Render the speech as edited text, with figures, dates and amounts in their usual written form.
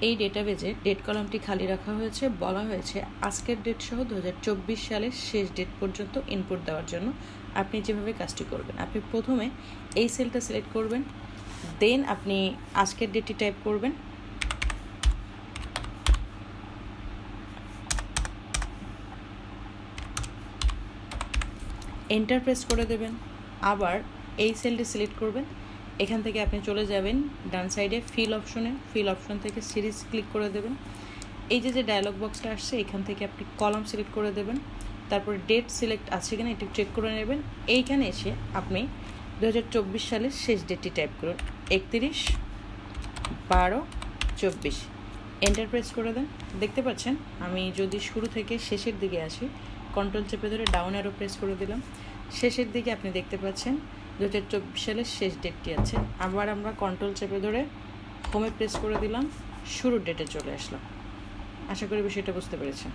এই ডেটাবেজে ডেট কলামটি খালি রাখা হয়েছে, বলা হয়েছে আজকের ডেট সহ 2024 সালের শেষ ডেট পর্যন্ত ইনপুট দেওয়ার জন্য আপনি যেভাবে কাজটি করবেন। আপনি প্রথমে এই সেলটা সিলেক্ট করবেন, দেন আপনি আজকের ডেটটি টাইপ করবেন, এন্টার প্রেস করে দেবেন। আবার এই সেলটি সিলেক্ট করবেন, এখান থেকে আপনি চলে যাবেন ডান সাইডে ফিল অপশনে, ফিল অপশন থেকে সিরিজ ক্লিক করে দেবেন। এই যে ডায়লগ বক্সটা আসছে এখান থেকে আপনি কলাম সিলেক্ট করে দেবেন, তারপরে ডেট সিলেক্ট আছে কিনা এটি চেক করে নেবেন। এইখানে এসে আপনি 2024 সালের শেষ ডেটটি টাইপ করুন, 31/12/24, এন্টার প্রেস করে দেন। দেখতে পাচ্ছেন আমি যদি শুরু থেকে শেষের দিকে আসি, কন্ট্রোল চেপে ধরে ডাউন অ্যারো প্রেস করে দিলাম, শেষের দিকে আপনি দেখতে পাচ্ছেন 2024 সালের শেষ ডেটটি আছে। আবার আমরা কন্ট্রোল চেপে ধরে হোমে প্রেস করে দিলাম, শুরুর ডেটে চলে আসলাম। আশা করি বিষয়টা বুঝতে পেরেছেন।